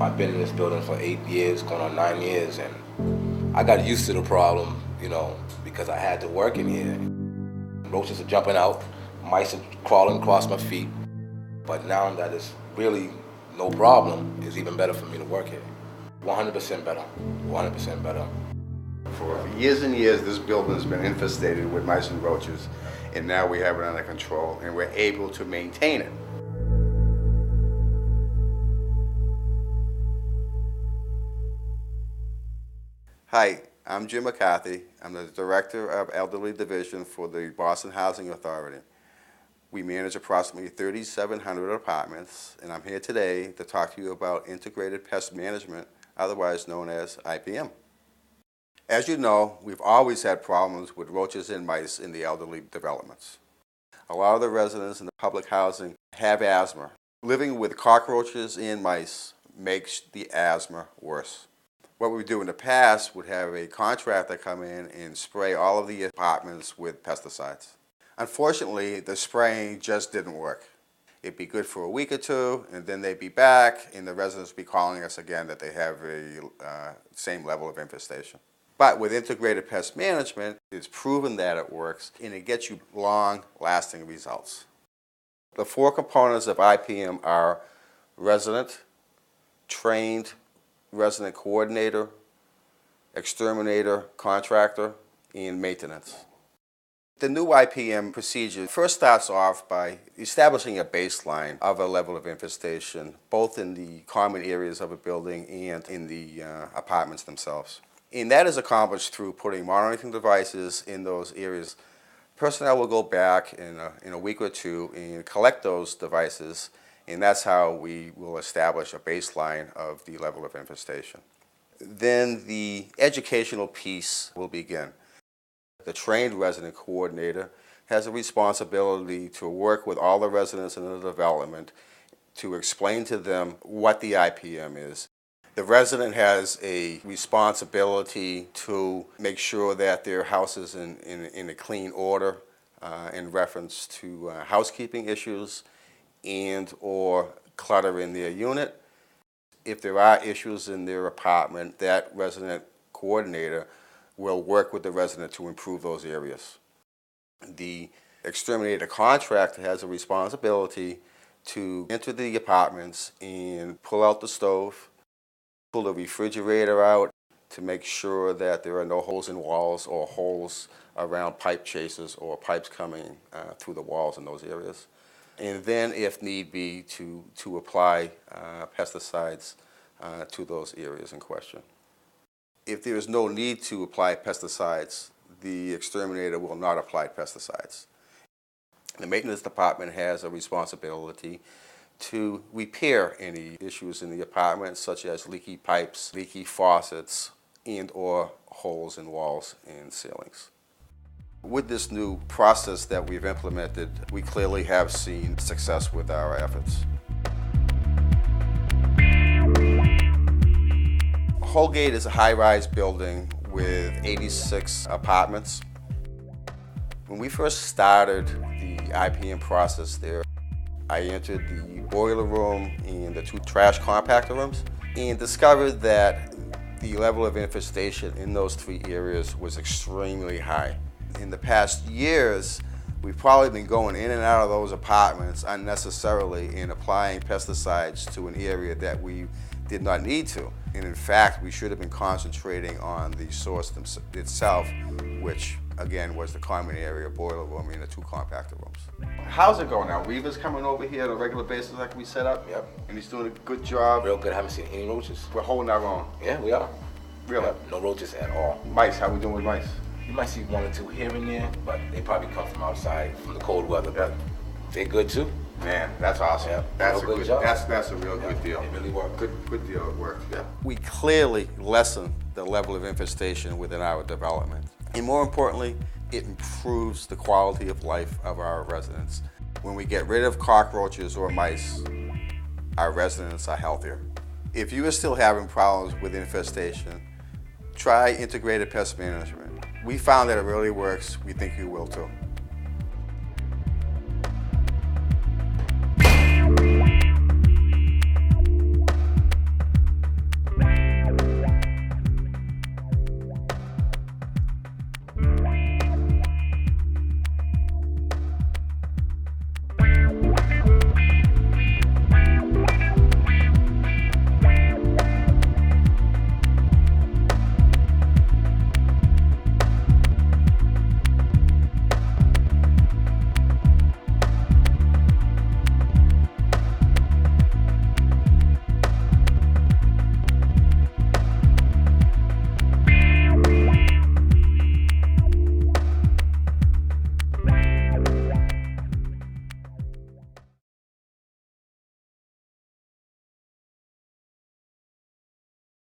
I've been in this building for 8 years, going on 9 years, and I got used to the problem, because I had to work in here. Roaches are jumping out, mice are crawling across my feet, but now that it's really no problem, it's even better for me to work here. 100% better, 100% better. For years and years, this building has been infestated with mice and roaches, and now we have it under control, and we're able to maintain it. Hi, I'm Jim McCarthy. I'm the Director of Elderly Division for the Boston Housing Authority. We manage approximately 3,700 apartments, and I'm here today to talk to you about integrated pest management, otherwise known as IPM. As you know, we've always had problems with roaches and mice in the elderly developments. A lot of the residents in the public housing have asthma. Living with cockroaches and mice makes the asthma worse. What we do in the past would have a contractor come in and spray all of the apartments with pesticides. Unfortunately, the spraying just didn't work. It'd be good for a week or two, and then they'd be back, and the residents would be calling us again that they have a same level of infestation. But with integrated pest management, it's proven that it works, and it gets you long-lasting results. The 4 components of IPM are resident, trained, resident coordinator, exterminator, contractor, and maintenance. The new IPM procedure first starts off by establishing a baseline of a level of infestation, both in the common areas of a building and in the apartments themselves. And that is accomplished through putting monitoring devices in those areas. Personnel will go back in a week or two and collect those devices, and that's how we will establish a baseline of the level of infestation. Then the educational piece will begin. The trained resident coordinator has a responsibility to work with all the residents in the development to explain to them what the IPM is. The resident has a responsibility to make sure that their house is in a clean order in reference to housekeeping issues and or clutter in their unit. If there are issues in their apartment, that resident coordinator will work with the resident to improve those areas. The exterminator contractor has a responsibility to enter the apartments and pull out the stove, pull the refrigerator out to make sure that there are no holes in walls or holes around pipe chases or pipes coming through the walls in those areas. And then, if need be, to apply pesticides to those areas in question. If there is no need to apply pesticides, the exterminator will not apply pesticides. The maintenance department has a responsibility to repair any issues in the apartment, such as leaky pipes, leaky faucets, and or holes in walls and ceilings. With this new process that we've implemented, we clearly have seen success with our efforts. Holgate is a high-rise building with 86 apartments. When we first started the IPM process there, I entered the boiler room and the 2 trash compactor rooms and discovered that the level of infestation in those 3 areas was extremely high. In the past years, we've probably been going in and out of those apartments unnecessarily and applying pesticides to an area that we did not need to. And in fact, we should have been concentrating on the source itself, which again was the common area boiler room and the 2 compactor rooms. How's it going now? Reva's coming over here on a regular basis like we set up? Yep. And he's doing a good job? Real good. I haven't seen any roaches. We're holding our own? Yeah, we are. Really? Yep. No roaches at all. Mice, how we doing with mice? You might see 1 or 2 here and there, but they probably come from outside, from the cold weather, but they're good too. Man, that's awesome. Yeah, that's a good good job. That's a real good deal. It really worked. Good deal. It worked. Yeah. We clearly lessen the level of infestation within our development. And more importantly, it improves the quality of life of our residents. When we get rid of cockroaches or mice, our residents are healthier. If you are still having problems with infestation, try integrated pest management. We found that it really works. We think you will too.